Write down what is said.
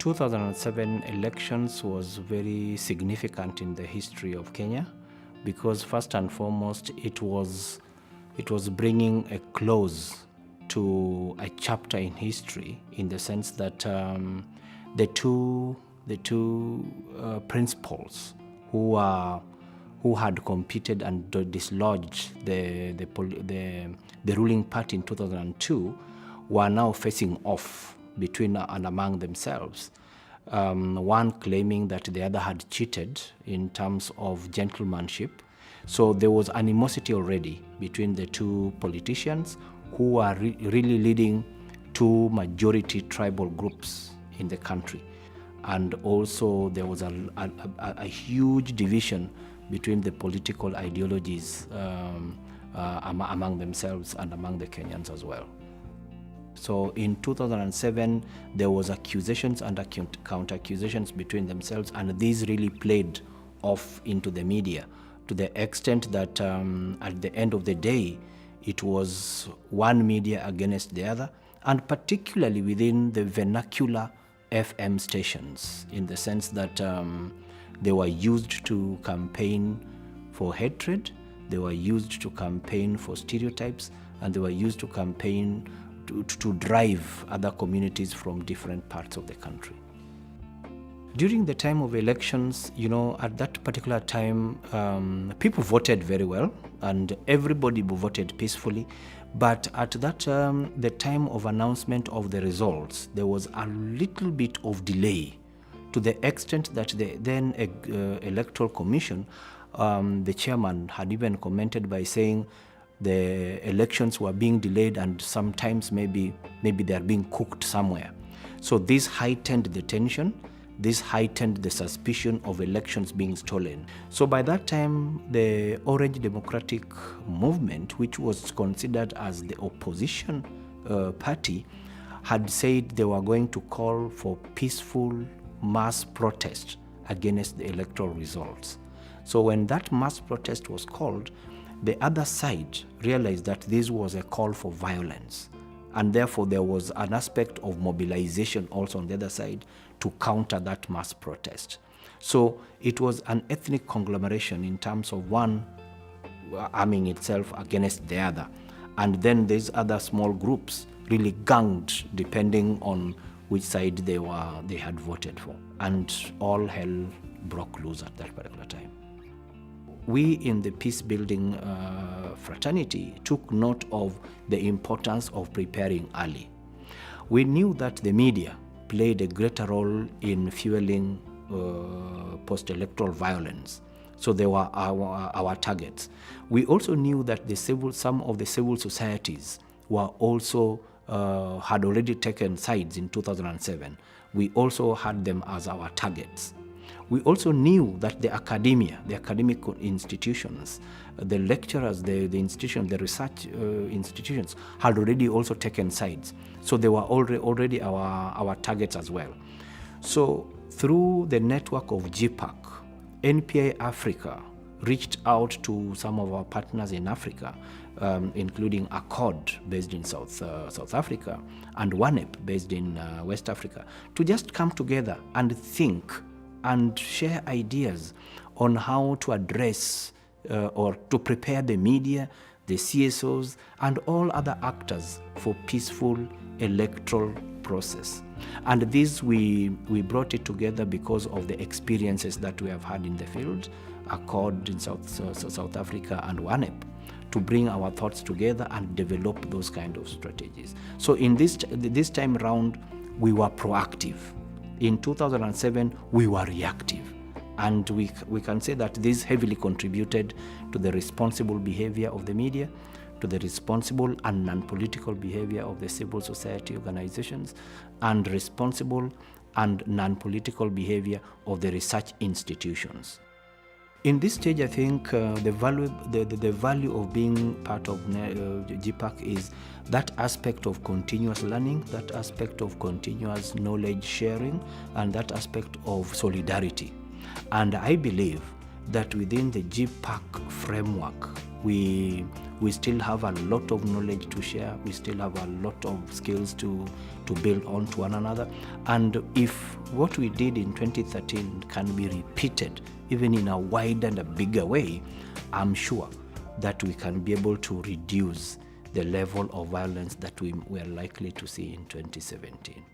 2007 elections was very significant in the history of Kenya because first and foremost it was bringing a close to a chapter in history, in the sense that the two principals who had competed and dislodged the ruling party in 2002 were now facing off between and among themselves. One claiming that the other had cheated in terms of gentlemanship. So there was animosity already between the two politicians who are really leading two majority tribal groups in the country. And also there was a huge division between the political ideologies among themselves and among the Kenyans as well. So in 2007, there was accusations and counter-accusations between themselves, and these really played off into the media to the extent that at the end of the day, it was one media against the other, and particularly within the vernacular FM stations, in the sense that they were used to campaign for hatred, they were used to campaign for stereotypes, and they were used to campaign to drive other communities from different parts of the country. During the time of elections, at that particular time, people voted very well and everybody voted peacefully. But at that the time of announcement of the results, there was a little bit of delay, to the extent that the then Electoral Commission, the chairman had even commented by saying the elections were being delayed and sometimes maybe they are being cooked somewhere. So this heightened the tension, this heightened the suspicion of elections being stolen. So by that time, the Orange Democratic Movement, which was considered as the opposition party, had said they were going to call for peaceful mass protest against the electoral results. So when that mass protest was called, the other side realized that this was a call for violence, and therefore there was an aspect of mobilization also on the other side to counter that mass protest. So it was an ethnic conglomeration in terms of one arming itself against the other, and then these other small groups really ganged depending on which side they had voted for, and all hell broke loose at that particular time. We in the peace building fraternity took note of the importance of preparing early. We knew that the media played a greater role in fueling post-electoral violence. So they were our targets. We also knew that some of the civil societies were also had already taken sides in 2007. We also had them as our targets. We also knew that the academia, the academic institutions, the lecturers, the research institutions had already also taken sides. So they were already our targets as well. So through the network of GPPAC, NPI Africa reached out to some of our partners in Africa, including Accord, based in South Africa, and WANEP, based in West Africa, to just come together and think and share ideas on how to address or to prepare the media, the CSOs, and all other actors for peaceful electoral process. And this we brought it together because of the experiences that we have had in the field, Accord in South Africa and WANEP, to bring our thoughts together and develop those kind of strategies. So in this time round, we were proactive. In 2007, we were reactive. And we can say that this heavily contributed to the responsible behavior of the media, to the responsible and non-political behavior of the civil society organizations, and responsible and non-political behavior of the research institutions. In this stage, I think the value of being part of GPPAC is that aspect of continuous learning, that aspect of continuous knowledge sharing, and that aspect of solidarity. And I believe that within the GPPAC framework, We still have a lot of knowledge to share. We still have a lot of skills to build on to one another. And if what we did in 2013 can be repeated, even in a wider and a bigger way, I'm sure that we can be able to reduce the level of violence that we are likely to see in 2017.